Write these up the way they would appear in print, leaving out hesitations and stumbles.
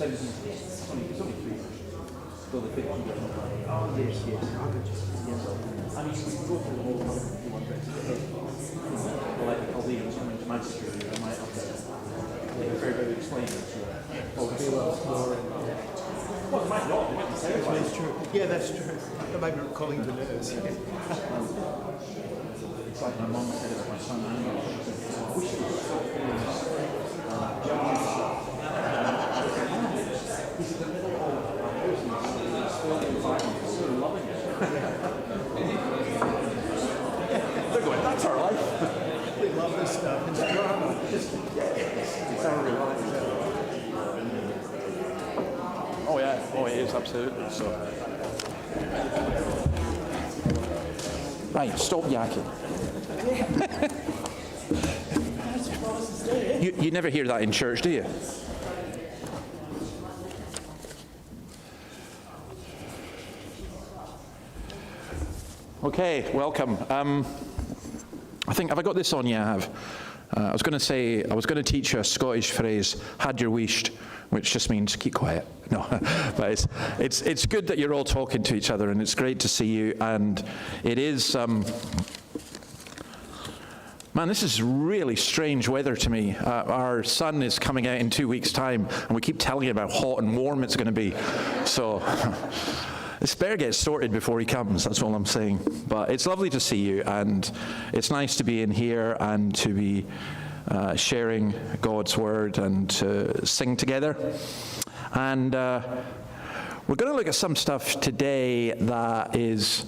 It's only 3 years. So the 15 doesn't apply. Oh, yes. I mean, we can go through the whole 151 bits of the head. Like the Chaldeans coming to Manchester, I might have to take a fair bit of explaining. Well, it might not. That's true. Yeah, that's true. That might be calling the news. It's like my mum said about my son Andy. We should stop doing he's in the middle of a house and he's still sort of loving it. They're going, that's our life. They love this stuff. It's drama. It's our real life. Oh yeah, it is, absolutely. So, right, stop yakking. You never hear that in church, do you? Okay, welcome. I think, have I got this on? Yeah, I have. I was going to teach you a Scottish phrase, had your wished, which just means keep quiet. No, but it's good that you're all talking to each other, and it's great to see you. And it is, man, this is really strange weather to me. Our sun is coming out in 2 weeks' time, and we keep telling you about how hot and warm it's going to be. So this better get sorted before he comes, that's all I'm saying. But it's lovely to see you, and it's nice to be in here and to be sharing God's word and to sing together. And we're going to look at some stuff today that is,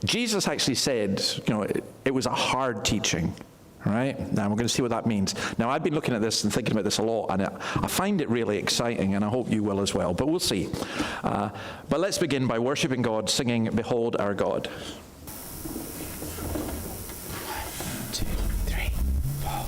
Jesus actually said, it was a hard teaching. Right? Now we're going to see what that means. Now I've been looking at this and thinking about this a lot, and I find it really exciting, and I hope you will as well, but we'll see. But let's begin by worshiping God, singing, Behold Our God. 1, 2, 3, 4.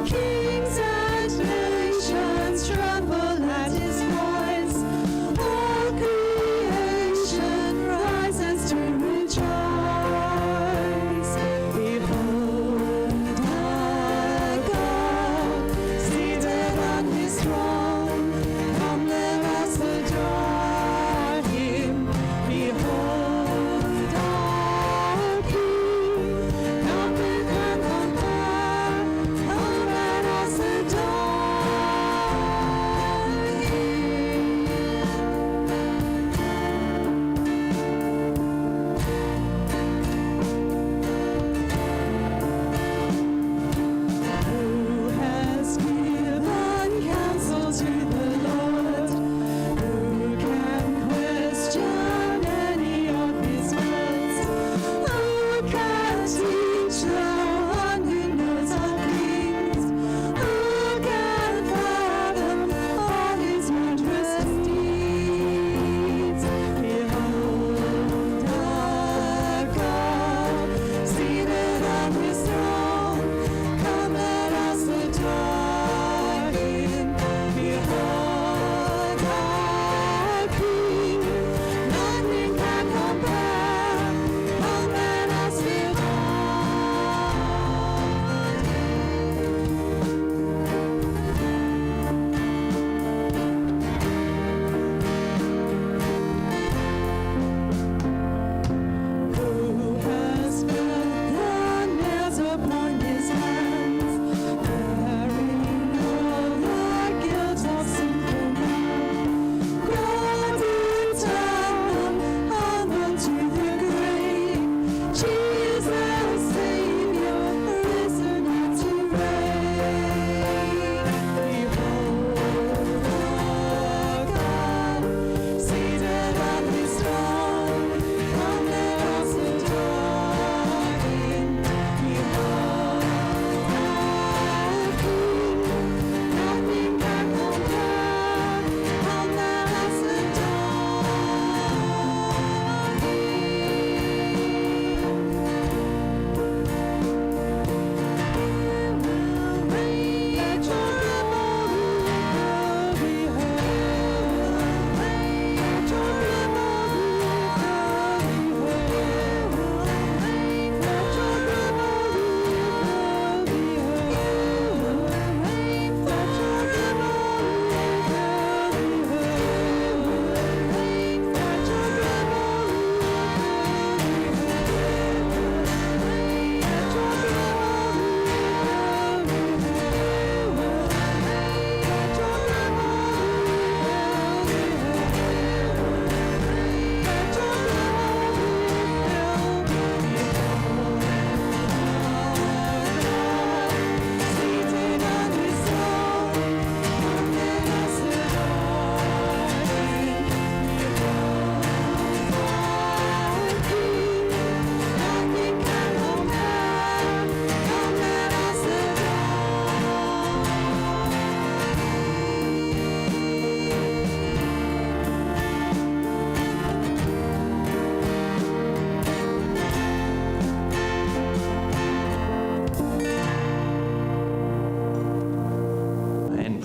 Kings and nations tremble at his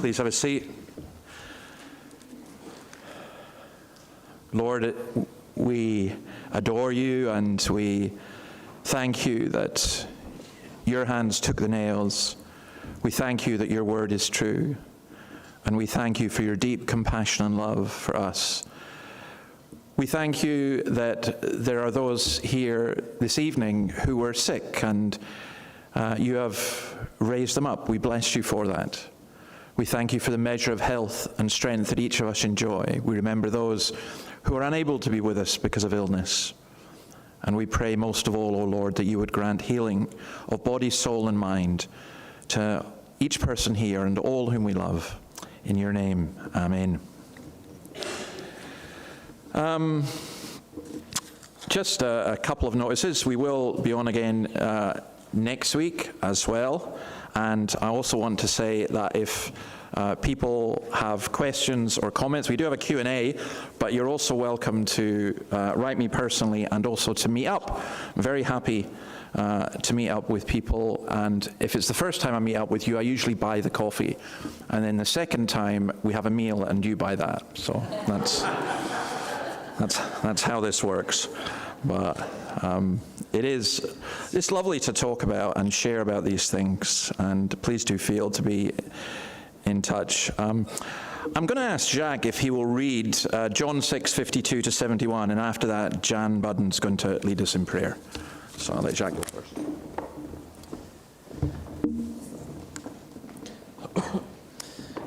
Please have a seat. Lord, we adore you and we thank you that your hands took the nails. We thank you that your word is true. And we thank you for your deep compassion and love for us. We thank you that there are those here this evening who were sick and you have raised them up. We bless you for that. We thank you for the measure of health and strength that each of us enjoy. We remember those who are unable to be with us because of illness. And we pray most of all, O Lord, that you would grant healing of body, soul, and mind to each person here and all whom we love. In your name, amen. Just a couple of notices. We will be on again next week as well. And I also want to say that if people have questions or comments, we do have a Q&A, but you're also welcome to write me personally and also to meet up. I'm very happy to meet up with people, and if it's the first time I meet up with you, I usually buy the coffee, and then the second time we have a meal and you buy that. So that's how this works. But it's lovely to talk about and share about these things, and please do feel to be in touch. I'm going to ask Jacques if he will read John 6:52 to 71, and after that, Jan Budden's going to lead us in prayer. So I'll let Jacques go first.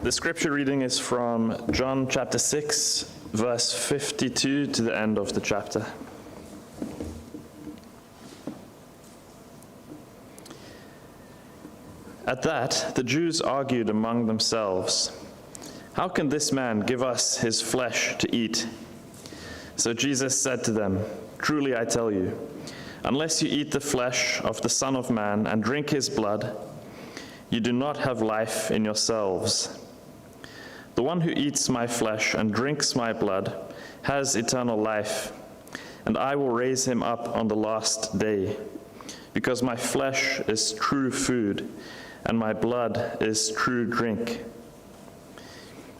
The scripture reading is from John chapter 6, verse 52 to the end of the chapter. At that, the Jews argued among themselves, "How can this man give us his flesh to eat?" So Jesus said to them, "Truly I tell you, unless you eat the flesh of the Son of Man and drink his blood, you do not have life in yourselves. The one who eats my flesh and drinks my blood has eternal life, and I will raise him up on the last day, because my flesh is true food, and my blood is true drink.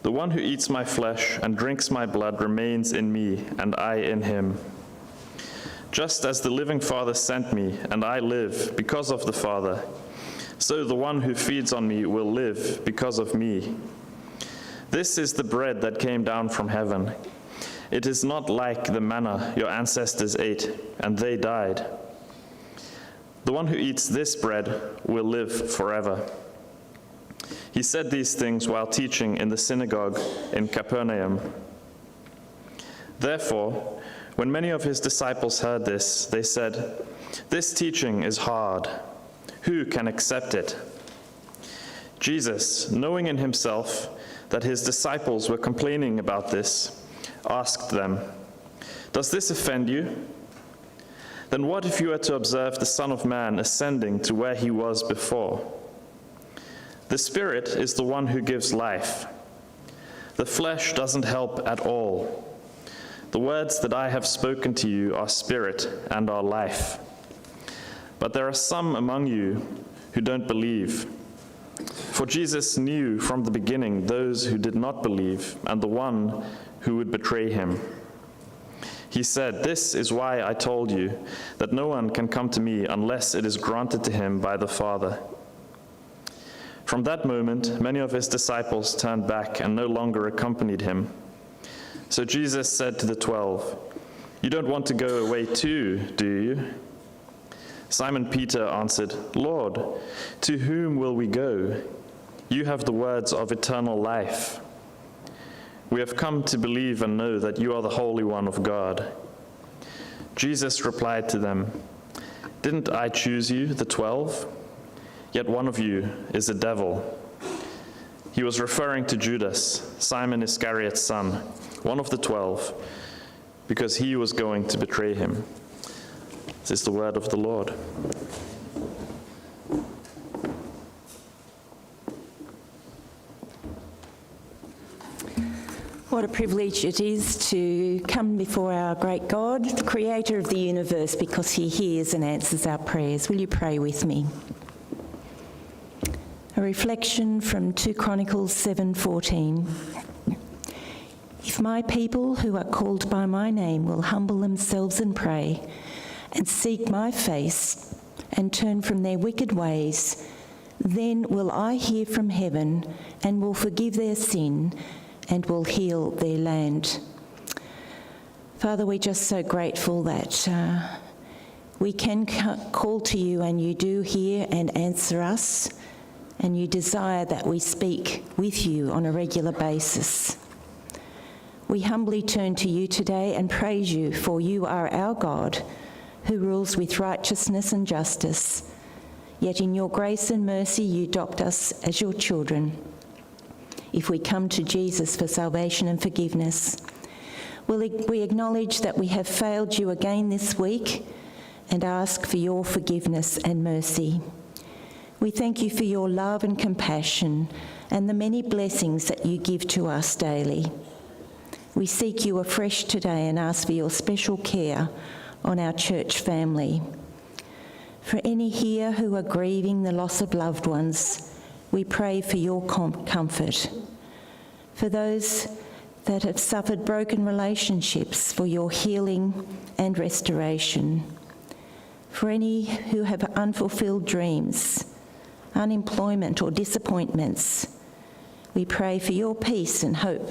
The one who eats my flesh and drinks my blood remains in me, and I in him. Just as the living Father sent me, and I live because of the Father, so the one who feeds on me will live because of me. This is the bread that came down from heaven. It is not like the manna your ancestors ate, and they died. The one who eats this bread will live forever." He said these things while teaching in the synagogue in Capernaum. Therefore, when many of his disciples heard this, they said, "This teaching is hard. Who can accept it?" Jesus, knowing in himself that his disciples were complaining about this, asked them, "Does this offend you? Then what if you were to observe the Son of Man ascending to where he was before? The Spirit is the one who gives life. The flesh doesn't help at all. The words that I have spoken to you are spirit and are life. But there are some among you who don't believe." For Jesus knew from the beginning those who did not believe and the one who would betray him. He said, "This is why I told you that no one can come to me unless it is granted to him by the Father." From that moment, many of his disciples turned back and no longer accompanied him. So Jesus said to the 12, "You don't want to go away too, do you?" Simon Peter answered, "Lord, to whom will we go? You have the words of eternal life. We have come to believe and know that you are the Holy One of God." Jesus replied to them, "Didn't I choose you, the 12? Yet one of you is a devil." He was referring to Judas, Simon Iscariot's son, one of the 12, because he was going to betray him. This is the word of the Lord. What a privilege it is to come before our great God, the creator of the universe, because he hears and answers our prayers. Will you pray with me? A reflection from 2 Chronicles 7:14. If my people who are called by my name will humble themselves and pray and seek my face and turn from their wicked ways, then will I hear from heaven and will forgive their sin and will heal their land. Father, we're just so grateful that we can call to you and you do hear and answer us, and you desire that we speak with you on a regular basis. We humbly turn to you today and praise you, for you are our God who rules with righteousness and justice. Yet in your grace and mercy you adopt us as your children. If we come to Jesus for salvation and forgiveness, we acknowledge that we have failed you again this week and ask for your forgiveness and mercy. We thank you for your love and compassion and the many blessings that you give to us daily. We seek you afresh today and ask for your special care on our church family. For any here who are grieving the loss of loved ones, we pray for your comfort. For those that have suffered broken relationships, for your healing and restoration. For any who have unfulfilled dreams, unemployment or disappointments, we pray for your peace and hope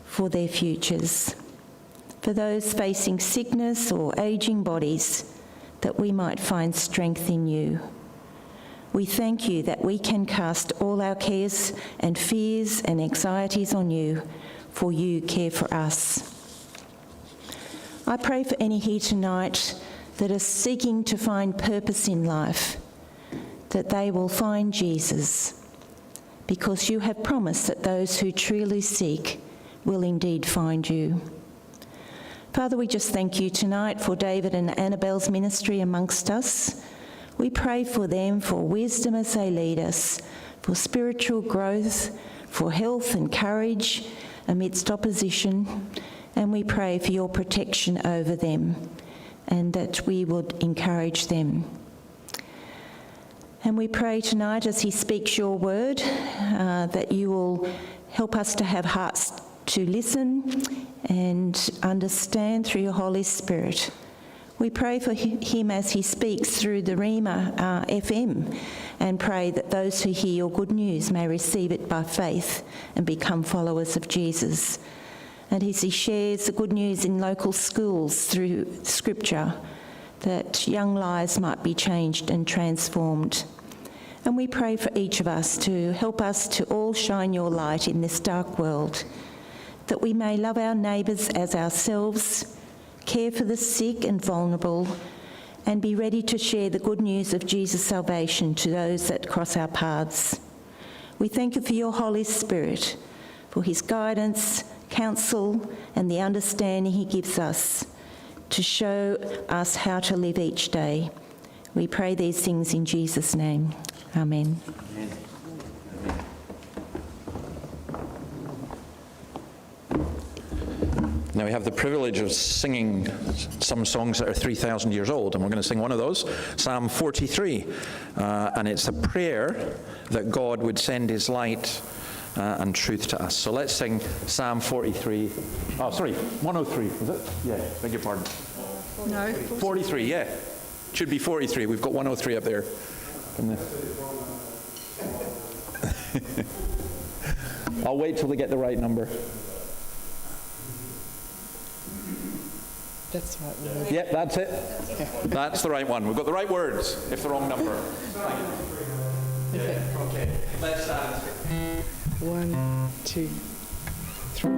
for their futures. For those facing sickness or aging bodies, that we might find strength in you. We thank you that we can cast all our cares and fears and anxieties on you, for you care for us. I pray for any here tonight that are seeking to find purpose in life, that they will find Jesus, because you have promised that those who truly seek will indeed find you. Father, we just thank you tonight for David and Annabelle's ministry amongst us. We pray for them for wisdom as they lead us, for spiritual growth, for health and courage amidst opposition, and we pray for your protection over them and that we would encourage them. And we pray tonight as he speaks your word that you will help us to have hearts to listen and understand through your Holy Spirit. We pray for him as he speaks through the Rhema FM, and pray that those who hear your good news may receive it by faith and become followers of Jesus. And as he shares the good news in local schools through Scripture, that young lives might be changed and transformed. And we pray for each of us to help us to all shine your light in this dark world, that we may love our neighbours as ourselves, care for the sick and vulnerable, and be ready to share the good news of Jesus' salvation to those that cross our paths. We thank you for your Holy Spirit, for his guidance, counsel, and the understanding he gives us to show us how to live each day. We pray these things in Jesus' name. Amen. Amen. Now we have the privilege of singing some songs that are 3,000 years old, and we're going to sing one of those, Psalm 43, and it's a prayer that God would send his light and truth to us. So let's sing Psalm 43. Oh, sorry, 103, is it? Yeah, beg your pardon. No. 43, yeah. Should be 43. We've got 103 up there. I'll wait till they get the right number. That's right. Yep, that's it. That's the right one. We've got the right words, if the wrong number. Okay. Let's stand. 1, 2, 3.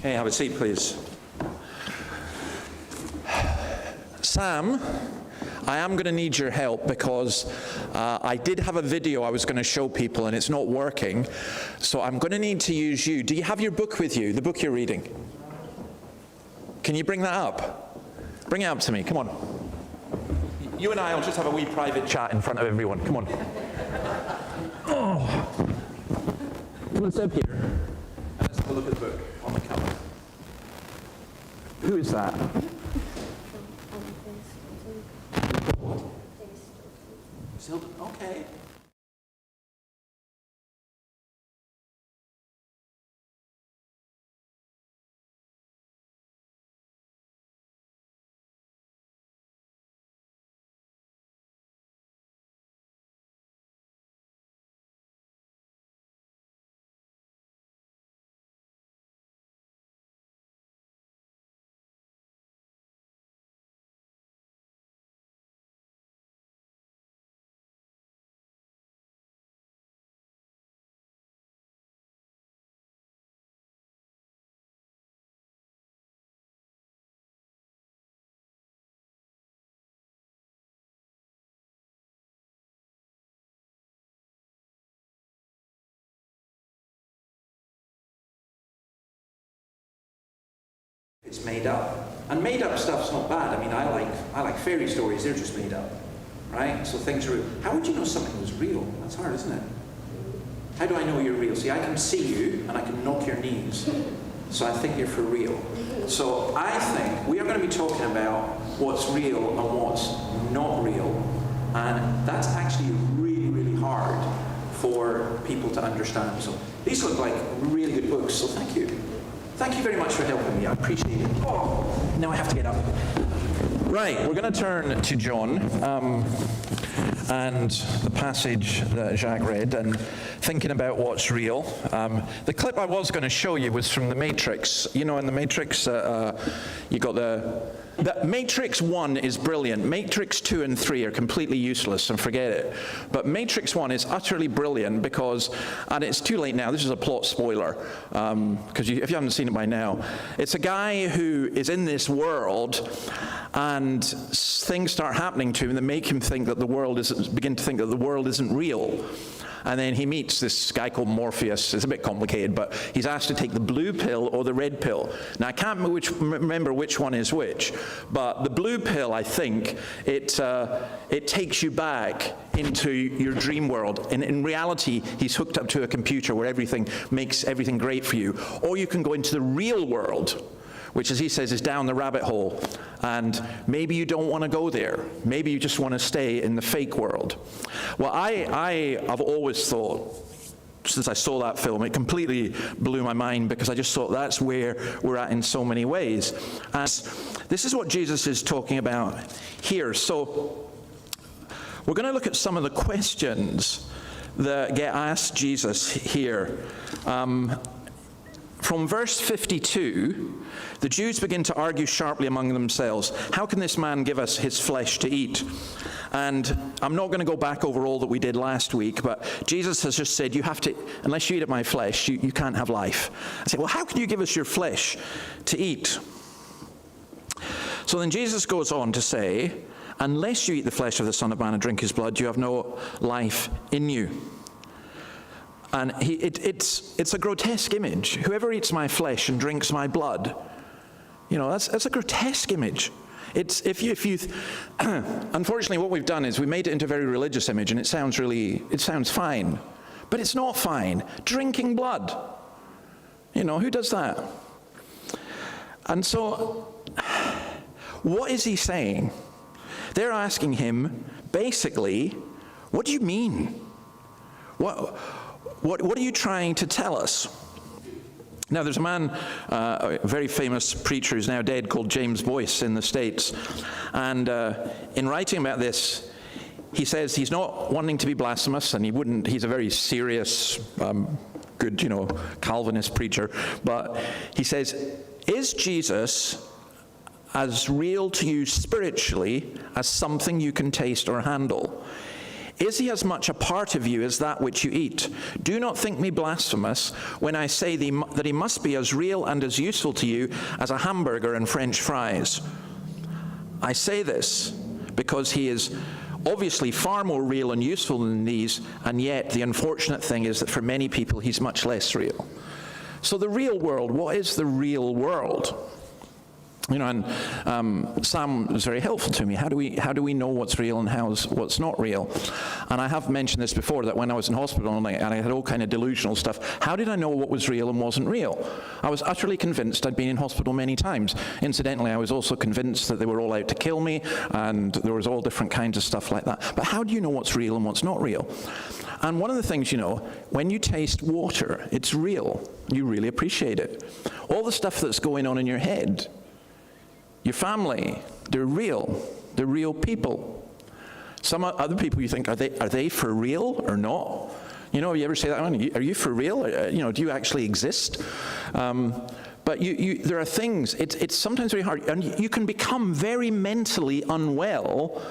Hey, have a seat, please. Sam, I am going to need your help because I did have a video I was going to show people and it's not working. So I'm going to need to use you. Do you have your book with you, the book you're reading? Can you bring that up? Bring it up to me, come on. You and I will just have a wee private chat in front of everyone. Come on. Oh. Come on, step here. And let's have a look at the book on the cover. Who is that? Okay. It's made up. And made up stuff's not bad. I mean, I like fairy stories, they're just made up. Right? So things are real. How would you know something was real? That's hard, isn't it? How do I know you're real? See, I can see you and I can knock your knees. So I think you're for real. So I think we are going to be talking about what's real and what's not real. And that's actually really, really hard for people to understand. So these look like really good books, so thank you. Thank you very much for helping me. I appreciate it. Oh, now I have to get up. Right, we're going to turn to John and the passage that Jacques read and thinking about what's real. The clip I was going to show you was from The Matrix. You know, in The Matrix, you got the Matrix 1 is brilliant. Matrix 2 and 3 are completely useless and forget it. But Matrix 1 is utterly brilliant because, and it's too late now, this is a plot spoiler, because if you haven't seen it by now, it's a guy who is in this world and things start happening to him that make him think that begin to think that the world isn't real. And then he meets this guy called Morpheus. It's a bit complicated, but he's asked to take the blue pill or the red pill. Now, I can't remember which one is which, but the blue pill, I think, it takes you back into your dream world. And in reality, he's hooked up to a computer where everything makes everything great for you. Or you can go into the real world, which, as he says, is down the rabbit hole. And maybe you don't want to go there. Maybe you just want to stay in the fake world. Well, I have always thought, since I saw that film, it completely blew my mind because I just thought that's where we're at in so many ways. And this is what Jesus is talking about here. So we're going to look at some of the questions that get asked Jesus here. From verse 52, the Jews begin to argue sharply among themselves. How can this man give us his flesh to eat? And I'm not going to go back over all that we did last week, but Jesus has just said, you have to, unless you eat of my flesh, you can't have life. I say, well, how can you give us your flesh to eat? So then Jesus goes on to say, unless you eat the flesh of the Son of Man and drink his blood, you have no life in you. And it's a grotesque image. Whoever eats my flesh and drinks my blood, you know, that's a grotesque image. It's if you unfortunately what we've done is we made it into a very religious image, and it sounds fine, but it's not fine. Drinking blood, you know, who does that? And so, what is he saying? They're asking him basically, what do you mean? What are you trying to tell us? Now, there's a man, a very famous preacher who's now dead, called James Boyce in the States. And in writing about this, he says he's not wanting to be blasphemous, and he's a very serious, good, Calvinist preacher. But he says, is Jesus as real to you spiritually as something you can taste or handle? Is he as much a part of you as that which you eat? Do not think me blasphemous when I say that he must be as real and as useful to you as a hamburger and French fries. I say this because he is obviously far more real and useful than these, and yet the unfortunate thing is that for many people he's much less real. So the real world, what is the real world? You know, and Sam was very helpful to me. How do we know what's real and what's not real? And I have mentioned this before, that when I was in hospital and I had all kind of delusional stuff, how did I know what was real and wasn't real? I was utterly convinced. I'd been in hospital many times. Incidentally, I was also convinced that they were all out to kill me, and there was all different kinds of stuff like that. But how do you know what's real and what's not real? And one of the things, you know, when you taste water, it's real. You really appreciate it. All the stuff that's going on in your head, your family, they're real people. Some other people you think, are they for real or not? You know, you ever say that, are you for real? You know, do you actually exist? But there are things, it's sometimes very hard, and you can become very mentally unwell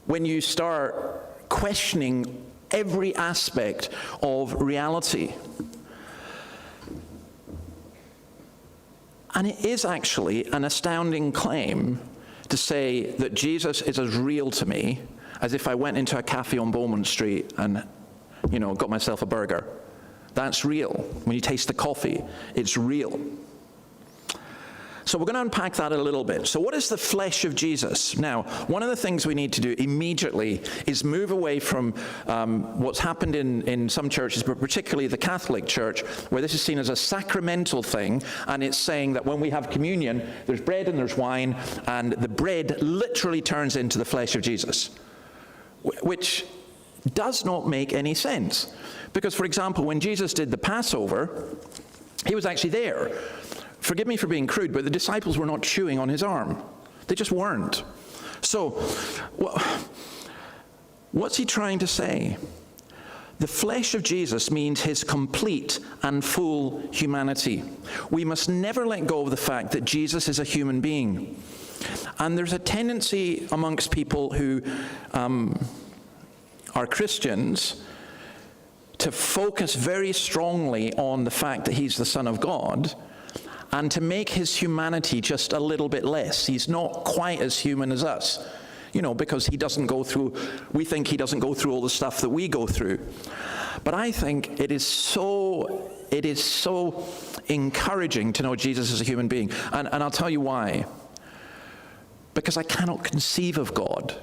when you start questioning every aspect of reality. And it is actually an astounding claim to say that Jesus is as real to me as if I went into a cafe on Bowman Street and, you know, got myself a burger. That's real. When you taste the coffee, it's real. So we're going to unpack that a little bit. So what is the flesh of Jesus? Now, one of the things we need to do immediately is move away from what's happened in some churches, but particularly the Catholic Church, where this is seen as a sacramental thing, and it's saying that when we have communion, there's bread and there's wine, and the bread literally turns into the flesh of Jesus, which does not make any sense. Because, for example, when Jesus did the Passover, he was actually there. Forgive me for being crude, but the disciples were not chewing on his arm. They just weren't. So, what's he trying to say? The flesh of Jesus means his complete and full humanity. We must never let go of the fact that Jesus is a human being. And there's a tendency amongst people who are Christians to focus very strongly on the fact that he's the Son of God, and to make his humanity just a little bit less. He's not quite as human as us, you know, because we think he doesn't go through all the stuff that we go through. But I think it is so encouraging to know Jesus as a human being. And I'll tell you why. Because I cannot conceive of God.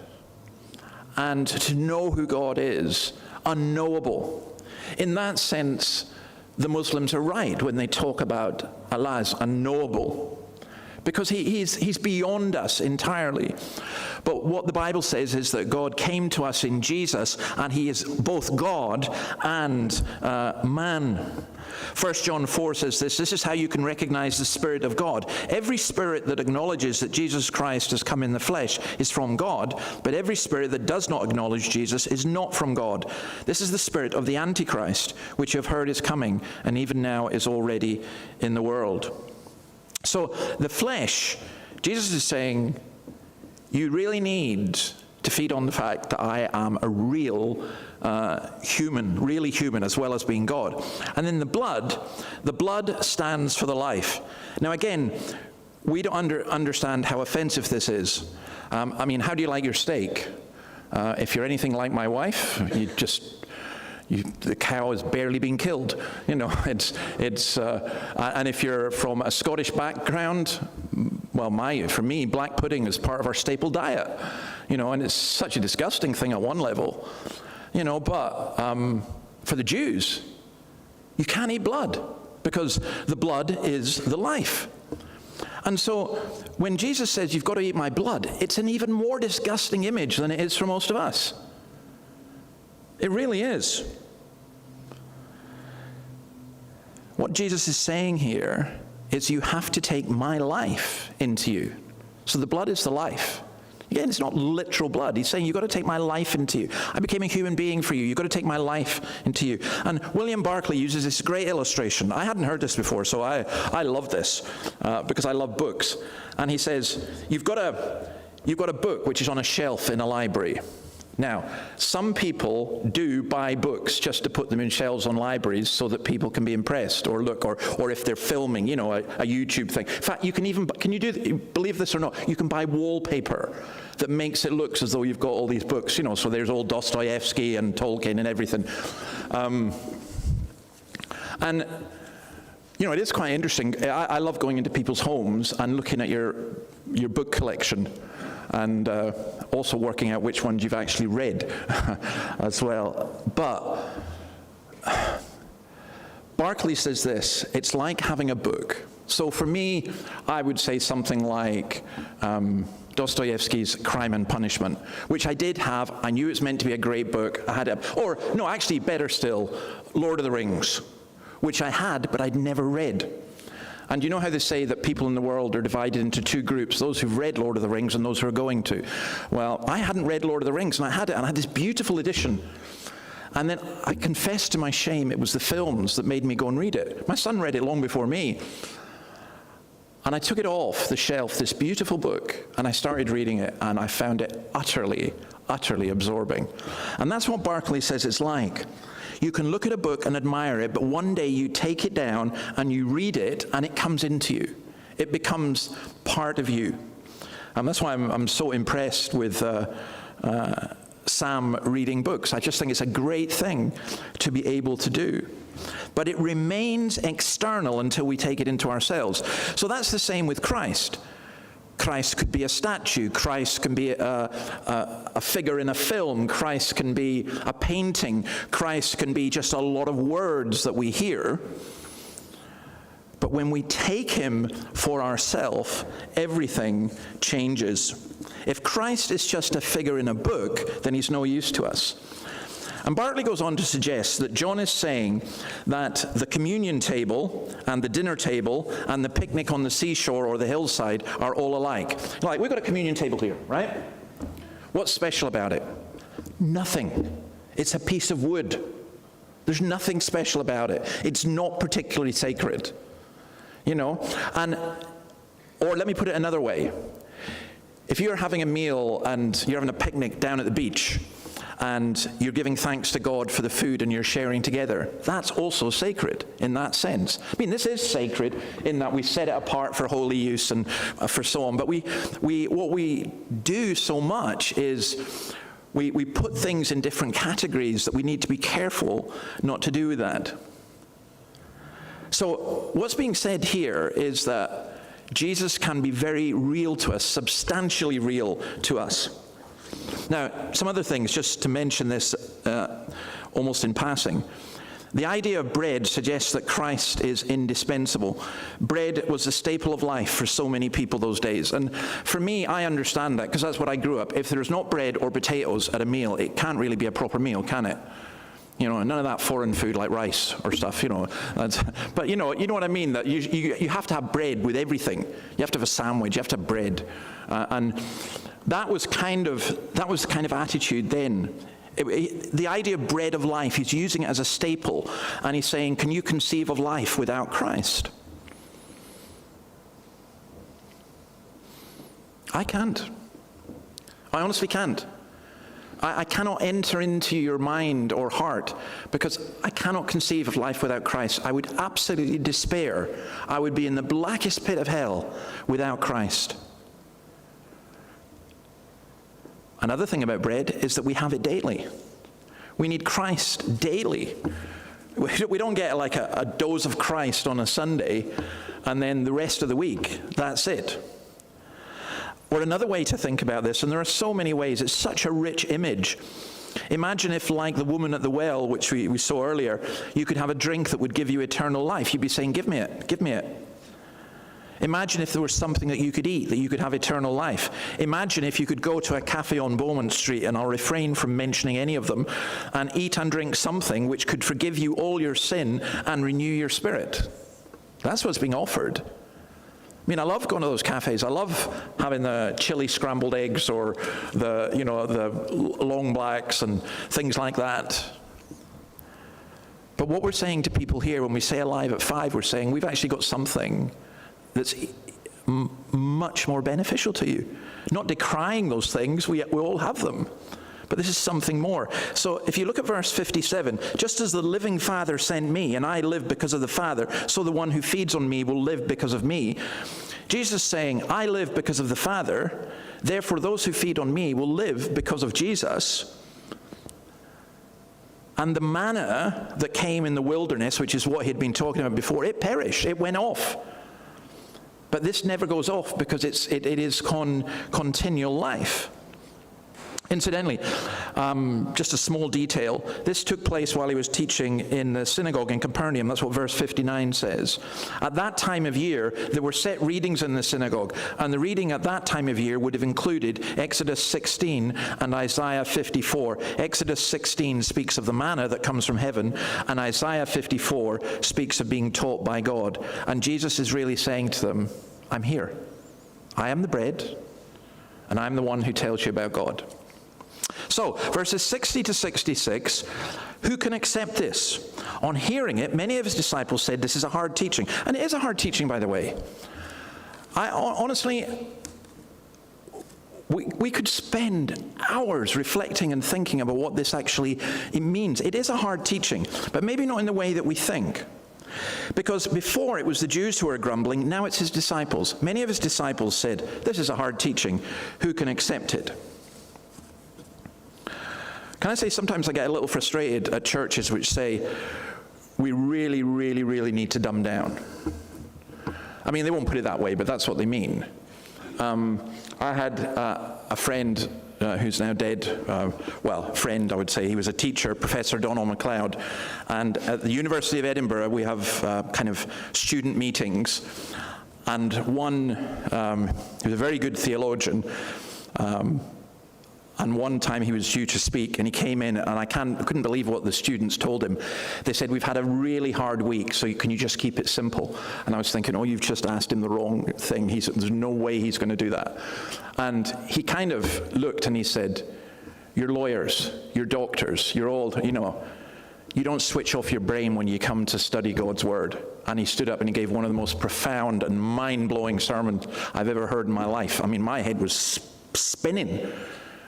And to know who God is, unknowable. In that sense, the Muslims are right when they talk about Allah as unknowable, because he's beyond us entirely. But what the Bible says is that God came to us in Jesus, and he is both God and man. 1 John 4 says this is how you can recognize the Spirit of God. Every spirit that acknowledges that Jesus Christ has come in the flesh is from God, but every spirit that does not acknowledge Jesus is not from God. This is the spirit of the Antichrist, which you have heard is coming, and even now is already in the world. So the flesh, Jesus is saying, you really need to feed on the fact that I am a real human, really human, as well as being God. And then the blood stands for the life. Now again, we don't understand how offensive this is. I mean, how do you like your steak? If you're anything like my wife, the cow has barely been killed. You know, and if you're from a Scottish background, well, for me, black pudding is part of our staple diet. You know, and it's such a disgusting thing at one level. You know, but for the Jews, you can't eat blood because the blood is the life. And so when Jesus says, you've got to eat my blood, it's an even more disgusting image than it is for most of us. It really is. What Jesus is saying here is you have to take my life into you. So the blood is the life. Again, it's not literal blood. He's saying, you've got to take my life into you. I became a human being for you. You've got to take my life into you. And William Barclay uses this great illustration. I hadn't heard this before, so I love this because I love books. And he says, you've got a book which is on a shelf in a library. Now, some people do buy books just to put them in shelves on libraries so that people can be impressed or look, or if they're filming, a YouTube thing. In fact, you can even, believe this or not, you can buy wallpaper that makes it look as though you've got all these books, so there's old Dostoevsky and Tolkien and everything. And it is quite interesting. I love going into people's homes and looking at your book collection, and also working out which ones you've actually read as well. But Barclay says this: it's like having a book. So for me, I would say something like Dostoevsky's Crime and Punishment, which I did have. I knew it was meant to be a great book. I had it, or no, actually better still, Lord of the Rings, which I had, but I'd never read. And you know how they say that people in the world are divided into two groups, those who've read Lord of the Rings and those who are going to. Well, I hadn't read Lord of the Rings, and I had it, and I had this beautiful edition. And then I confess to my shame, it was the films that made me go and read it. My son read it long before me. And I took it off the shelf, this beautiful book, and I started reading it, and I found it utterly, utterly absorbing. And that's what Barclay says it's like. You can look at a book and admire it, but one day you take it down and you read it, and it comes into you. It becomes part of you. And that's why I'm so impressed with Sam reading books. I just think it's a great thing to be able to do. But it remains external until we take it into ourselves. So that's the same with Christ. Christ could be a statue. Christ can be a figure in a film. Christ can be a painting. Christ can be just a lot of words that we hear. But when we take him for ourselves, everything changes. If Christ is just a figure in a book, then he's no use to us. And Barclay goes on to suggest that John is saying that the communion table and the dinner table and the picnic on the seashore or the hillside are all alike. Like, we've got a communion table here, right? What's special about it? Nothing. It's a piece of wood. There's nothing special about it. It's not particularly sacred, And, or let me put it another way. If you're having a meal and you're having a picnic down at the beach, and you're giving thanks to God for the food and you're sharing together, that's also sacred in that sense. I mean, this is sacred in that we set it apart for holy use and for so on. But what we do so much is we put things in different categories that we need to be careful not to do with that. So what's being said here is that Jesus can be very real to us, substantially real to us. Now, some other things, just to mention this almost in passing. The idea of bread suggests that Christ is indispensable. Bread was a staple of life for so many people those days. And for me, I understand that, because that's what I grew up. If there's not bread or potatoes at a meal, it can't really be a proper meal, can it? None of that foreign food like rice or stuff, But you know what I mean, that you have to have bread with everything. You have to have a sandwich, you have to have bread. And that was the kind of attitude then. The idea of bread of life, he's using it as a staple, and he's saying, can you conceive of life without Christ? I can't. I honestly can't. I cannot enter into your mind or heart, because I cannot conceive of life without Christ. I would absolutely despair. I would be in the blackest pit of hell without Christ. Another thing about bread is that we have it daily. We need Christ daily. We don't get like a dose of Christ on a Sunday and then the rest of the week. That's it. Or another way to think about this, and there are so many ways, it's such a rich image. Imagine if, like the woman at the well, which we saw earlier, you could have a drink that would give you eternal life. You'd be saying, give me it, give me it. Imagine if there was something that you could eat, that you could have eternal life. Imagine if you could go to a cafe on Beaumont Street, and I'll refrain from mentioning any of them, and eat and drink something which could forgive you all your sin and renew your spirit. That's what's being offered. I mean, I love going to those cafes. I love having the chili scrambled eggs or the long blacks and things like that. But what we're saying to people here when we say Alive at 5, we're saying we've actually got something that's much more beneficial to you. Not decrying those things, we all have them. But this is something more. So if you look at verse 57, just as the living Father sent me, and I live because of the Father, so the one who feeds on me will live because of me. Jesus is saying, I live because of the Father, therefore those who feed on me will live because of Jesus. And the manna that came in the wilderness, which is what he'd been talking about before, it perished, it went off. But this never goes off because it is continual life. Incidentally, just a small detail, this took place while he was teaching in the synagogue in Capernaum. That's what verse 59 says. At that time of year, there were set readings in the synagogue, and the reading at that time of year would have included Exodus 16 and Isaiah 54. Exodus 16 speaks of the manna that comes from heaven, and Isaiah 54 speaks of being taught by God. And Jesus is really saying to them, I'm here. I am the bread, and I'm the one who tells you about God. So, verses 60 to 66, who can accept this? On hearing it, many of his disciples said, this is a hard teaching. And it is a hard teaching, by the way. Honestly, we could spend hours reflecting and thinking about what this actually means. It is a hard teaching, but maybe not in the way that we think. Because before it was the Jews who were grumbling, now it's his disciples. Many of his disciples said, this is a hard teaching. Who can accept it? Can I say sometimes I get a little frustrated at churches which say, we really, really, really need to dumb down. I mean, they won't put it that way, but that's what they mean. I had a friend who's now dead, friend I would say. He was a teacher, Professor Donald MacLeod. And at the University of Edinburgh, we have kind of student meetings. And one, he was a very good theologian, and one time he was due to speak, and he came in, and I couldn't believe what the students told him. They said, we've had a really hard week, so can you just keep it simple? And I was thinking, you've just asked him the wrong thing. There's no way he's going to do that. And he kind of looked and he said, you're lawyers, you're doctors, you're all, you don't switch off your brain when you come to study God's word. And he stood up and he gave one of the most profound and mind-blowing sermons I've ever heard in my life. I mean, my head was spinning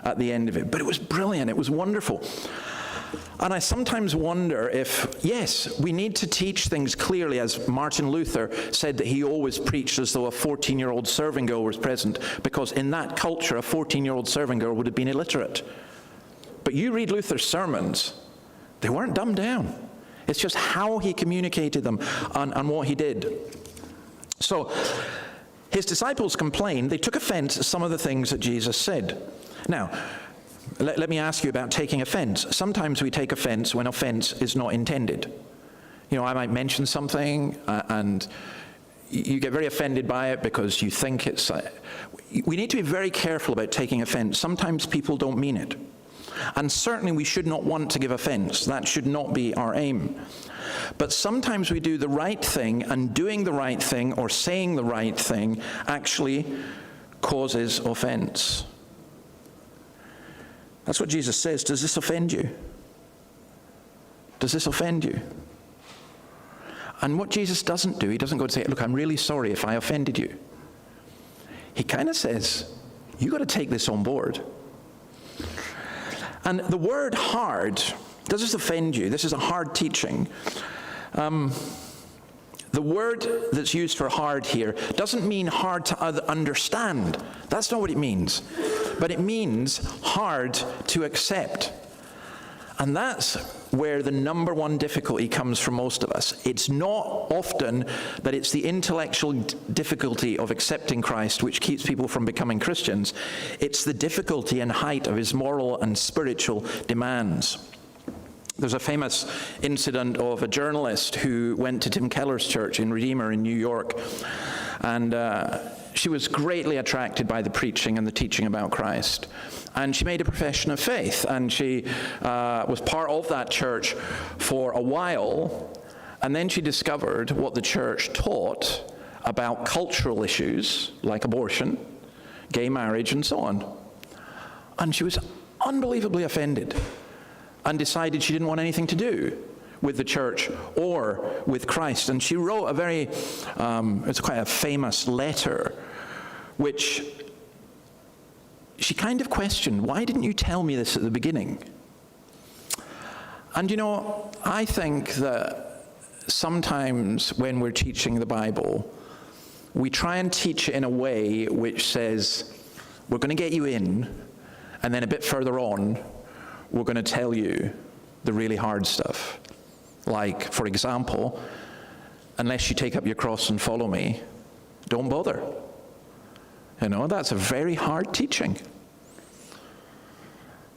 at the end of it, but it was brilliant, it was wonderful. And I sometimes wonder if, yes, we need to teach things clearly, as Martin Luther said that he always preached as though a 14-year-old serving girl was present, because in that culture, a 14-year-old serving girl would have been illiterate. But you read Luther's sermons, they weren't dumbed down. It's just how he communicated them and what he did. So his disciples complained, they took offense at some of the things that Jesus said. Now, let me ask you about taking offense. Sometimes we take offense when offense is not intended. I might mention something and you get very offended by it because you think it's... we need to be very careful about taking offense. Sometimes people don't mean it. And certainly we should not want to give offense. That should not be our aim. But sometimes we do the right thing, and doing the right thing or saying the right thing actually causes offense. That's what Jesus says. Does this offend you? Does this offend you? And what Jesus doesn't do, he doesn't go and say, look, I'm really sorry if I offended you. He kind of says, you've got to take this on board. And the word hard, does this offend you? This is a hard teaching. The word that's used for hard here doesn't mean hard to understand. That's not what it means. But it means hard to accept. And that's where the number one difficulty comes for most of us. It's not often that it's the intellectual difficulty of accepting Christ which keeps people from becoming Christians. It's the difficulty and height of his moral and spiritual demands. There's a famous incident of a journalist who went to Tim Keller's church in Redeemer in New York. And she was greatly attracted by the preaching and the teaching about Christ. And she made a profession of faith. And she was part of that church for a while. And then she discovered what the church taught about cultural issues like abortion, gay marriage, and so on. And she was unbelievably offended and decided she didn't want anything to do with the church or with Christ. And she wrote a very, it's quite a famous letter, which she kind of questioned, why didn't you tell me this at the beginning? And I think that sometimes when we're teaching the Bible, we try and teach it in a way which says, we're going to get you in, and then a bit further on, we're going to tell you the really hard stuff. Like, for example, unless you take up your cross and follow me, don't bother. That's a very hard teaching.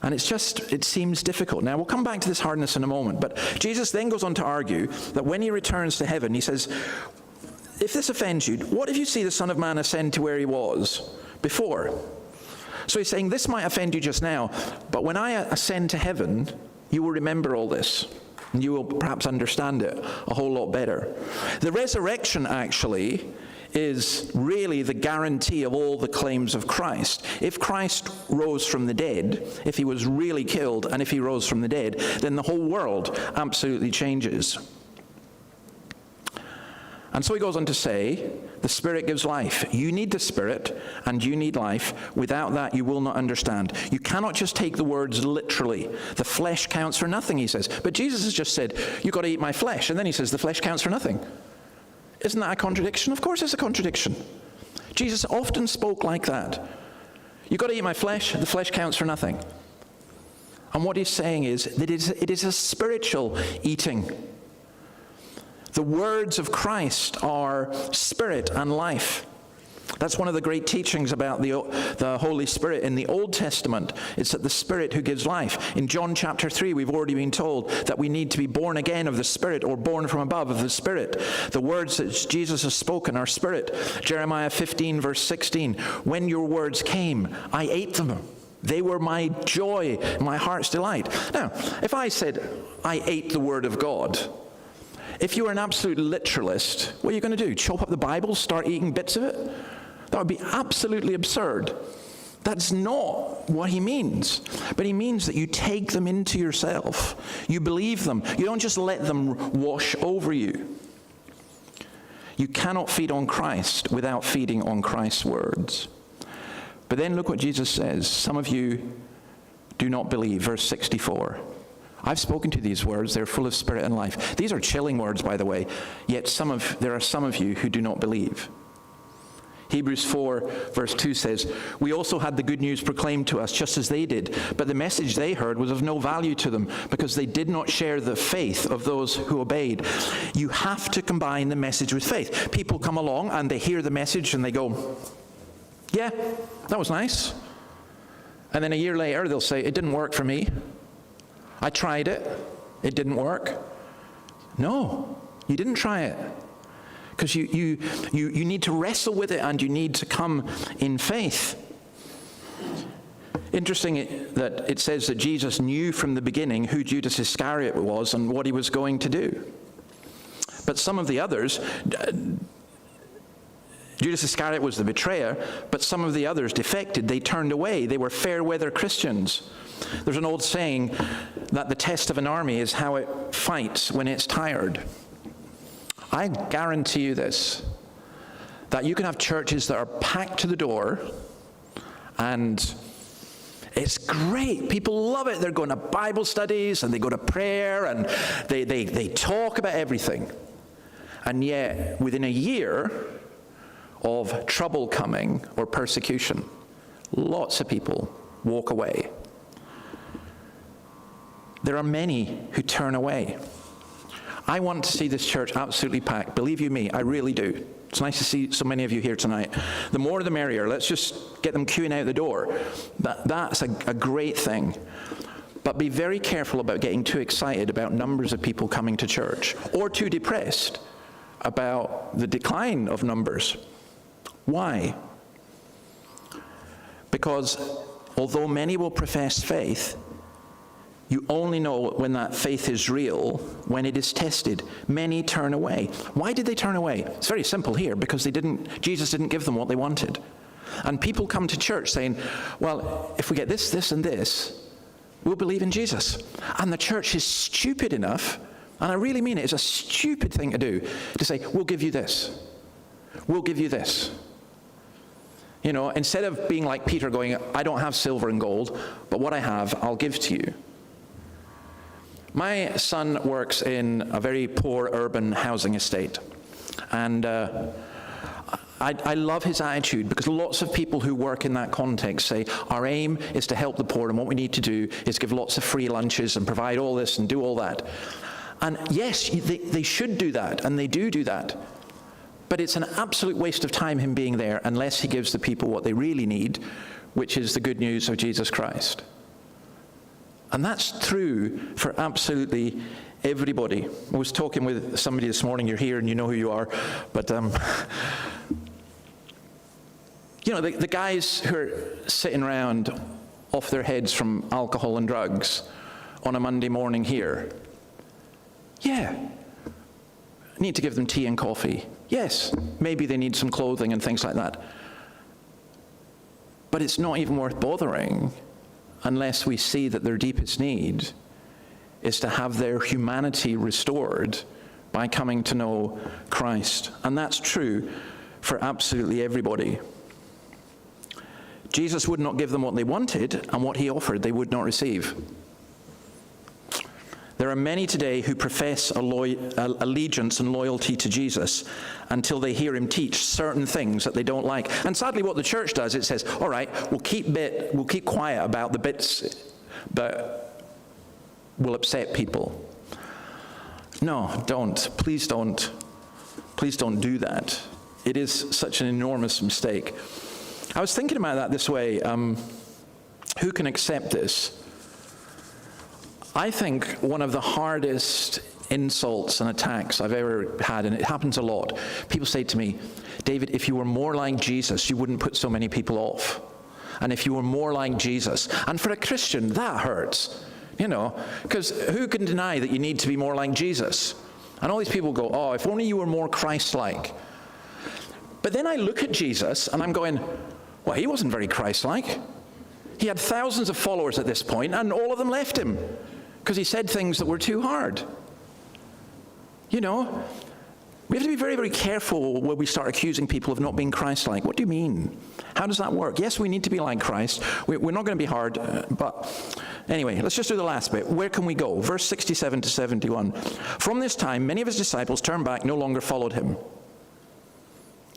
And it seems difficult. Now, we'll come back to this hardness in a moment, but Jesus then goes on to argue that when he returns to heaven, he says, if this offends you, what if you see the Son of Man ascend to where he was before? So he's saying, this might offend you just now, but when I ascend to heaven, you will remember all this, and you will perhaps understand it a whole lot better. The resurrection, actually, is really the guarantee of all the claims of Christ. If Christ rose from the dead, if he was really killed, and if he rose from the dead, then the whole world absolutely changes. And so he goes on to say, the Spirit gives life. You need the Spirit, and you need life. Without that, you will not understand. You cannot just take the words literally. The flesh counts for nothing, he says. But Jesus has just said, you've got to eat my flesh. And then he says, the flesh counts for nothing. Isn't that a contradiction? Of course it's a contradiction. Jesus often spoke like that. You've got to eat my flesh, the flesh counts for nothing. And what he's saying is that it is a spiritual eating. The words of Christ are spirit and life. That's one of the great teachings about the Holy Spirit in the Old Testament. It's that the Spirit who gives life. In John chapter 3, we've already been told that we need to be born again of the Spirit, or born from above of the Spirit. The words that Jesus has spoken are spirit. Jeremiah 15 verse 16, when your words came, I ate them. They were my joy, my heart's delight. Now, if I said, I ate the word of God, if you were an absolute literalist, what are you going to do? Chop up the Bible, start eating bits of it? That would be absolutely absurd. That's not what he means. But he means that you take them into yourself. You believe them. You don't just let them wash over you. You cannot feed on Christ without feeding on Christ's words. But then look what Jesus says. Some of you do not believe. Verse 64. I've spoken to these words. They're full of spirit and life. These are chilling words, by the way. Yet there are some of you who do not believe. Hebrews 4 verse 2 says, we also had the good news proclaimed to us just as they did, but the message they heard was of no value to them because they did not share the faith of those who obeyed. You have to combine the message with faith. People come along and they hear the message and they go, yeah, that was nice. And then a year later they'll say, it didn't work for me. I tried it. It didn't work. No, you didn't try it. Because you need to wrestle with it and you need to come in faith. Interesting that it says that Jesus knew from the beginning who Judas Iscariot was and what he was going to do. But some of the others, Judas Iscariot was the betrayer, but some of the others defected. They turned away. They were fair weather Christians. There's an old saying that the test of an army is how it fights when it's tired. I guarantee you this, that you can have churches that are packed to the door, and it's great. People love it. They're going to Bible studies, and they go to prayer, and they talk about everything. And yet, within a year of trouble coming or persecution, lots of people walk away. There are many who turn away. I want to see this church absolutely packed. Believe you me, I really do. It's nice to see so many of you here tonight. The more the merrier. Let's just get them queuing out the door. That's a great thing. But be very careful about getting too excited about numbers of people coming to church, or too depressed about the decline of numbers. Why? Because although many will profess faith, you only know when that faith is real when it is tested. Many turn away. Why did they turn away? It's very simple here, because Jesus didn't give them what they wanted. And people come to church saying, well, if we get this, this, and this, we'll believe in Jesus. And the church is stupid enough, and I really mean it, it's a stupid thing to do, to say, we'll give you this. We'll give you this. You know, instead of being like Peter going, I don't have silver and gold, but what I have, I'll give to you. My son works in a very poor urban housing estate. And I love his attitude, because lots of people who work in that context say, our aim is to help the poor, and what we need to do is give lots of free lunches and provide all this and do all that. And yes, they should do that, and they do that. But it's an absolute waste of time him being there unless he gives the people what they really need, which is the good news of Jesus Christ. And that's true for absolutely everybody. I was talking with somebody this morning. You're here and you know who you are. But, you know, the guys who are sitting around off their heads from alcohol and drugs on a Monday morning here, yeah, I need to give them tea and coffee. Yes, maybe they need some clothing and things like that. But it's not even worth bothering unless we see that their deepest need is to have their humanity restored by coming to know Christ. And that's true for absolutely everybody. Jesus would not give them what they wanted, and what he offered they would not receive. There are many today who profess allegiance and loyalty to Jesus until they hear him teach certain things that they don't like. And sadly, what the church does, it says, all right, we'll keep quiet about the bits that will upset people. No, don't. Please don't. Please don't do that. It is such an enormous mistake. I was thinking about that this way. Who can accept this? I think one of the hardest insults and attacks I've ever had, and it happens a lot, people say to me, David, if you were more like Jesus, you wouldn't put so many people off. And if you were more like Jesus, and for a Christian, that hurts, you know, because who can deny that you need to be more like Jesus? And all these people go, oh, if only you were more Christ-like. But then I look at Jesus, and I'm going, well, he wasn't very Christ-like. He had thousands of followers at this point, and all of them left him because he said things that were too hard. You know, we have to be very, very careful when we start accusing people of not being Christ-like. What do you mean? How does that work? Yes, we need to be like Christ. We're not going to be hard, but anyway, let's just do the last bit. Where can we go? Verse 67 to 71. From this time, many of his disciples turned back, no longer followed him.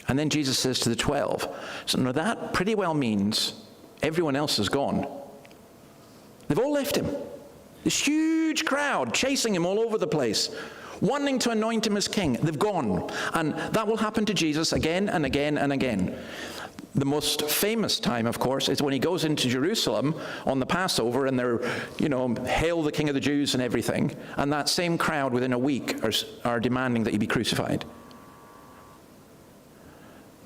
And then Jesus says to the 12, so now that pretty well means everyone else is gone. They've all left him. This huge crowd chasing him all over the place, wanting to anoint him as king. They've gone. And that will happen to Jesus again and again and again. The most famous time, of course, is when he goes into Jerusalem on the Passover, and they're, you know, hail the King of the Jews and everything. And that same crowd within a week are demanding that he be crucified.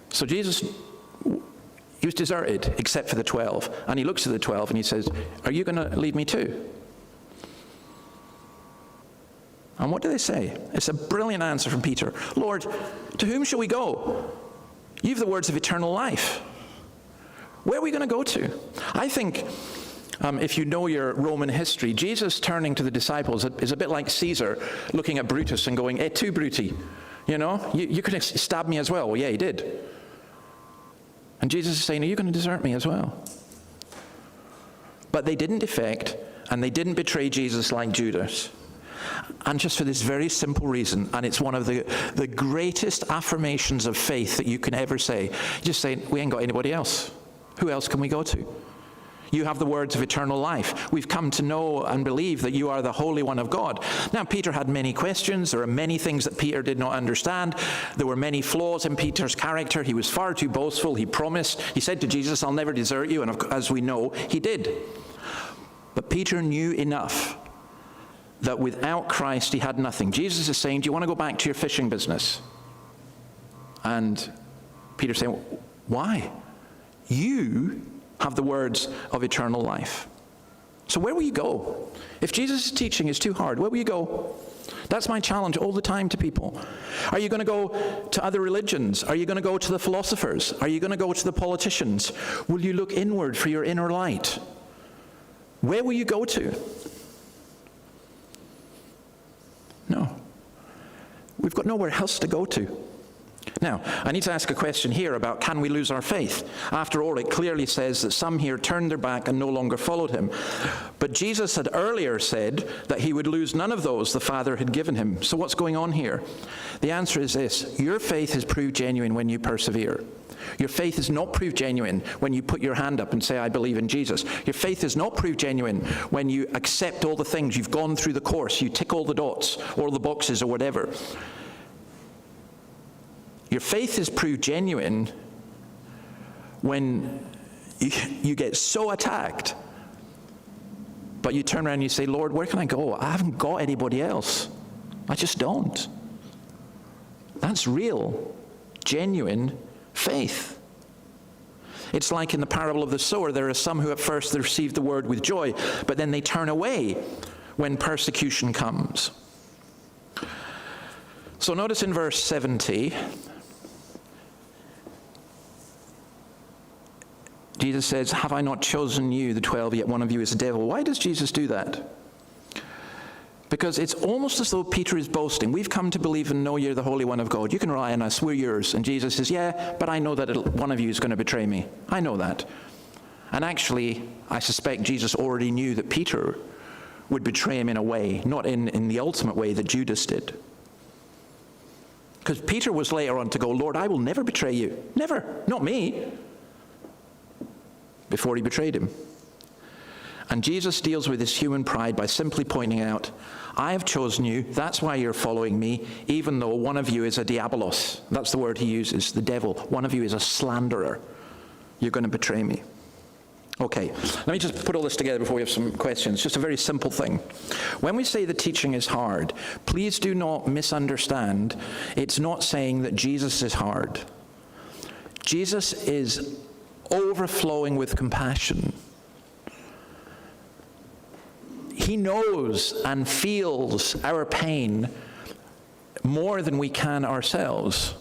So Jesus, he was deserted except for the 12. And he looks at the 12 and he says, are you going to leave me too? And what do they say? It's a brilliant answer from Peter. Lord, to whom shall we go? You have the words of eternal life. Where are we going to go to? I think, if you know your Roman history, Jesus turning to the disciples is a bit like Caesar looking at Brutus and going, tu Bruti, you know, you could stab me as well. Well, yeah, he did. And Jesus is saying, are you going to desert me as well? But they didn't defect, and they didn't betray Jesus like Judas. And just for this very simple reason, and it's one of the greatest affirmations of faith that you can ever say, just say, we ain't got anybody else. Who else can we go to? You have the words of eternal life. We've come to know and believe that you are the Holy One of God. Now, Peter had many questions. There are many things that Peter did not understand. There were many flaws in Peter's character. He was far too boastful. He promised. He said to Jesus, I'll never desert you. And as we know, he did. But Peter knew enough that without Christ, he had nothing. Jesus is saying, do you want to go back to your fishing business? And Peter's saying, why? You have the words of eternal life. So where will you go? If Jesus' teaching is too hard, where will you go? That's my challenge all the time to people. Are you going to go to other religions? Are you going to go to the philosophers? Are you going to go to the politicians? Will you look inward for your inner light? Where will you go to? No. We've got nowhere else to go to. Now, I need to ask a question here about, can we lose our faith? After all, it clearly says that some here turned their back and no longer followed him. But Jesus had earlier said that he would lose none of those the Father had given him. So what's going on here? The answer is this: your faith is proved genuine when you persevere. Your faith is not proved genuine when you put your hand up and say, I believe in Jesus. Your faith is not proved genuine when you accept all the things. You've gone through the course, you tick all the dots, all the boxes or whatever. Your faith is proved genuine when you get so attacked, but you turn around and you say, Lord, where can I go? I haven't got anybody else. I just don't. That's real, genuine faith. It's like in the parable of the sower. There are some who at first receive the word with joy, but then they turn away when persecution comes. So notice in verse 70, Jesus says, have I not chosen you, the 12, yet one of you is a devil? Why does Jesus do that? Because it's almost as though Peter is boasting. We've come to believe and know you're the Holy One of God. You can rely on us. We're yours. And Jesus says, yeah, but I know that one of you is going to betray me. I know that. And actually, I suspect Jesus already knew that Peter would betray him in a way, not in the ultimate way that Judas did. Because Peter was later on to go, Lord, I will never betray you. Never. Not me. Before he betrayed him. And Jesus deals with his human pride by simply pointing out, I have chosen you, that's why you're following me, even though one of you is a diabolos. That's the word he uses, the devil. One of you is a slanderer. You're going to betray me. Okay, let me just put all this together before we have some questions. Just a very simple thing. When we say the teaching is hard, please do not misunderstand. It's not saying that Jesus is hard. Jesus is overflowing with compassion. He knows and feels our pain more than we can ourselves.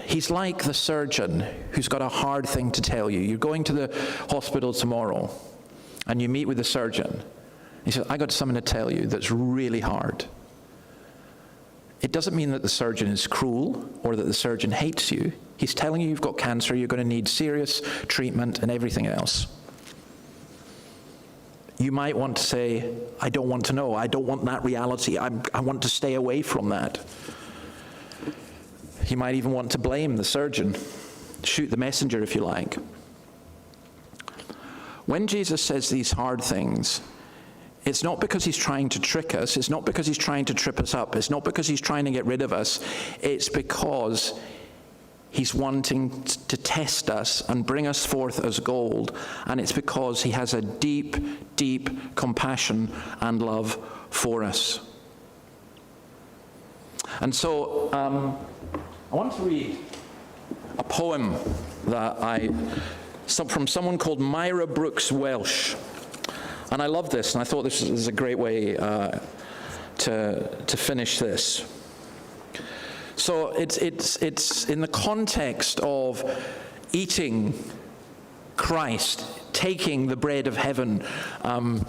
He's like the surgeon who's got a hard thing to tell you. You're going to the hospital tomorrow, and you meet with the surgeon. He says, I got something to tell you that's really hard. It doesn't mean that the surgeon is cruel or that the surgeon hates you. He's telling you you've got cancer, you're going to need serious treatment and everything else. You might want to say, I don't want to know. I don't want that reality. I want to stay away from that. You might even want to blame the surgeon. Shoot the messenger if you like. When Jesus says these hard things, it's not because he's trying to trick us. It's not because he's trying to trip us up. It's not because he's trying to get rid of us. It's because he's wanting to test us and bring us forth as gold. And it's because he has a deep, deep compassion and love for us. And so I want to read a poem that from someone called Myra Brooks Welsh. And I love this, and I thought this is a great way to finish this. So it's in the context of eating Christ, taking the bread of heaven, and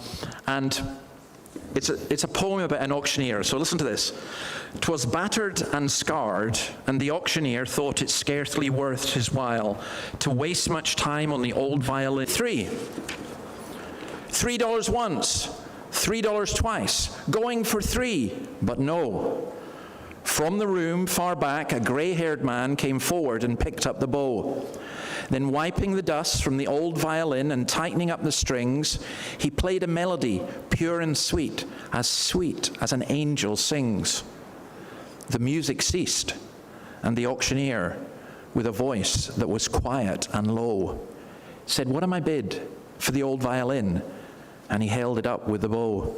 it's a poem about an auctioneer. So listen to this. 'Twas battered and scarred, and the auctioneer thought it scarcely worth his while to waste much time on the old violin. $3 once, $3 twice, going for $3, but no. From the room far back, a gray-haired man came forward and picked up the bow. Then wiping the dust from the old violin and tightening up the strings, he played a melody, pure and sweet as an angel sings. The music ceased, and the auctioneer, with a voice that was quiet and low, said, "What am I bid for the old violin?" And he held it up with the bow.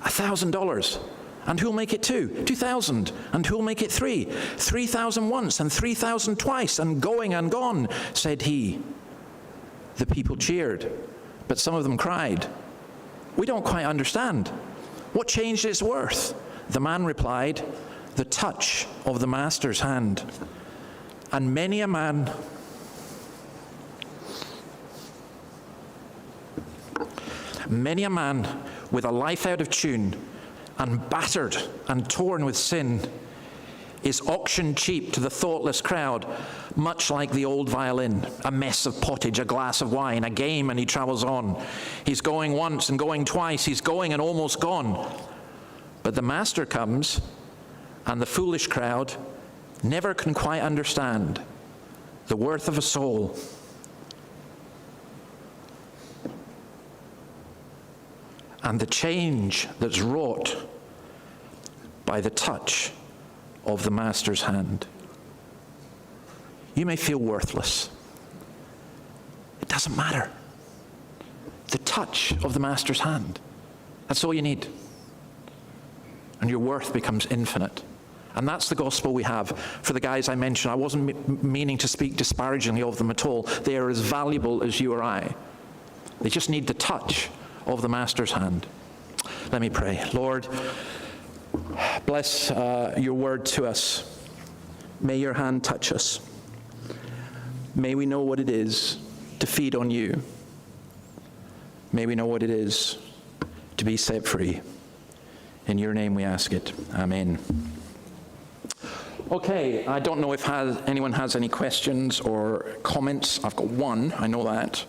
$1,000. And who'll make it 2? 2,000. And who'll make it 3? 3,000 once and 3,000 twice, and going and gone, said he. The people cheered, but some of them cried, "We don't quite understand. What changed its worth?" The man replied, "The touch of the master's hand." And many a man with a life out of tune and battered and torn with sin is auction cheap to the thoughtless crowd, much like the old violin, a mess of pottage, a glass of wine, a game, and he travels on. He's going once and going twice, he's going and almost gone. But the master comes, and the foolish crowd never can quite understand the worth of a soul. And the change that's wrought by the touch of the master's hand. You may feel worthless. It doesn't matter. The touch of the master's hand. That's all you need. And your worth becomes infinite. And that's the gospel we have for the guys I mentioned. I wasn't meaning to speak disparagingly of them at all. They are as valuable as you or I. They just need the touch of the master's hand. Let me pray. Lord, bless your word to us. May your hand touch us. May we know what it is to feed on you. May we know what it is to be set free. In your name we ask it. Amen. Okay, I don't know if anyone has any questions or comments. I've got one, I know that.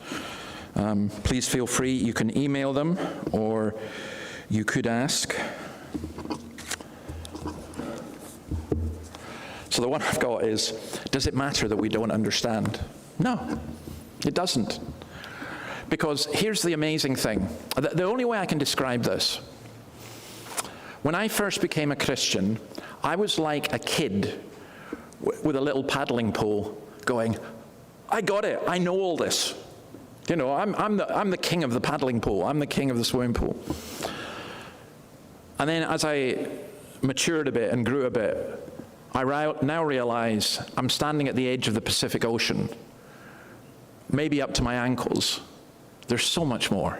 Please feel free. You can email them or you could ask. So the one I've got is, does it matter that we don't understand? No, it doesn't. Because here's the amazing thing. The only way I can describe this, when I first became a Christian, I was like a kid with a little paddling pole going, I got it, I know all this. You know, I'm the king of the paddling pool. I'm the king of the swimming pool. And then as I matured a bit and grew a bit, I now realize I'm standing at the edge of the Pacific Ocean, maybe up to my ankles. There's so much more.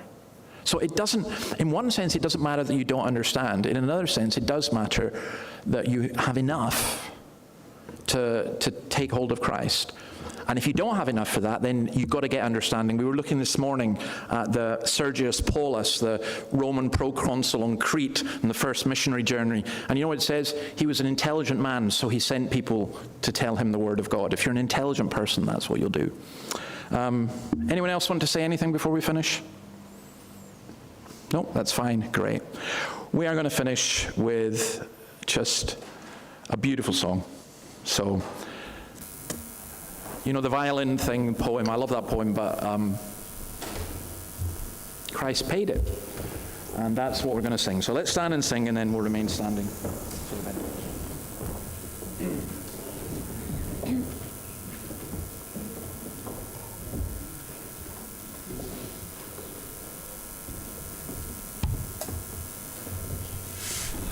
So it doesn't, in one sense, it doesn't matter that you don't understand. In another sense, it does matter that you have enough to take hold of Christ. And if you don't have enough for that, then you've got to get understanding. We were looking this morning at the Sergius Paulus, the Roman proconsul on Crete in the first missionary journey. And you know what it says? He was an intelligent man, so he sent people to tell him the word of God. If you're an intelligent person, that's what you'll do. Anyone else want to say anything before we finish? No, that's fine. Great. We are going to finish with just a beautiful song. So, you know, the violin thing poem, I love that poem, but Christ paid it. And that's what we're going to sing. So let's stand and sing, and then we'll remain standing for the benediction.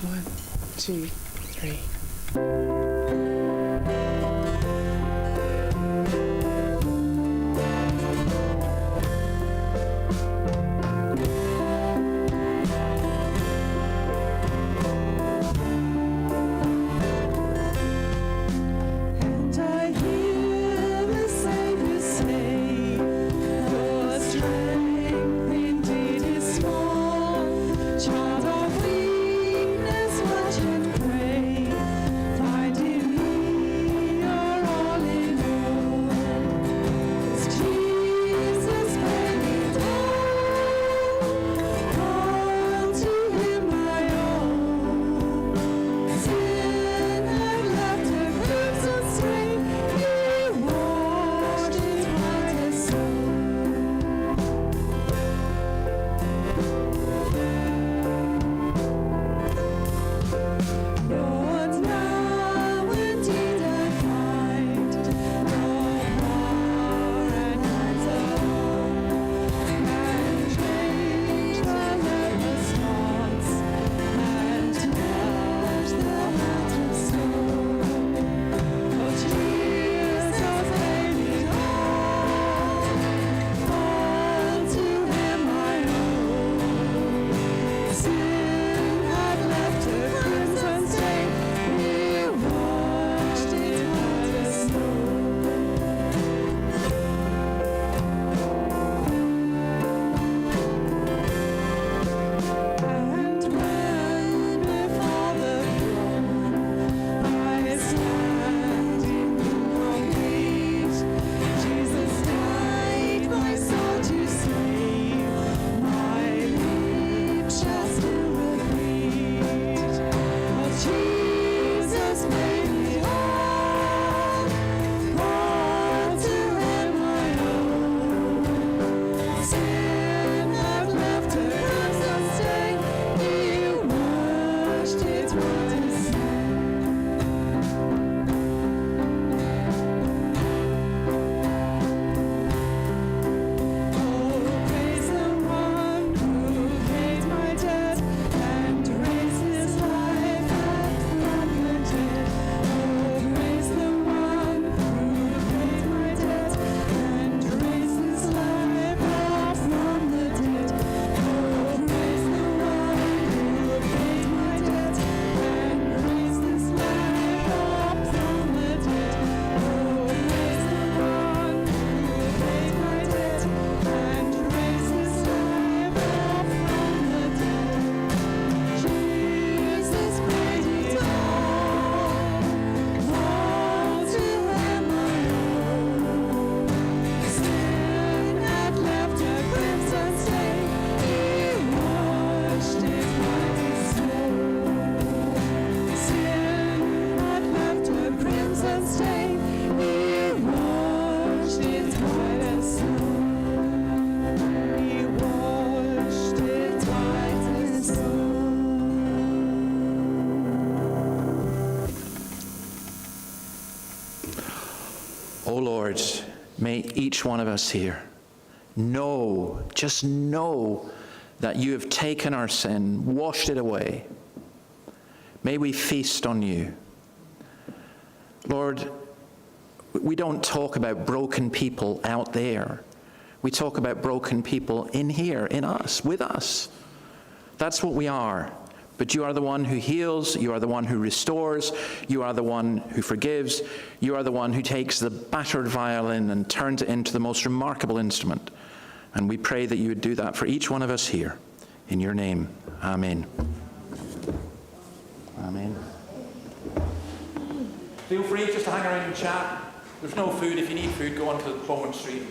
One, two, three. Child of weakness, watch and pray. Find Lord, may each one of us here just know that you have taken our sin, washed it away. May we feast on you. Lord, we don't talk about broken people out there. We talk about broken people in here, in us, with us. That's what we are. But you are the one who heals. You are the one who restores. You are the one who forgives. You are the one who takes the battered violin and turns it into the most remarkable instrument. And we pray that you would do that for each one of us here. In your name, amen. Amen. Feel free just to hang around and chat. There's no food. If you need food, go on to Bowman Street.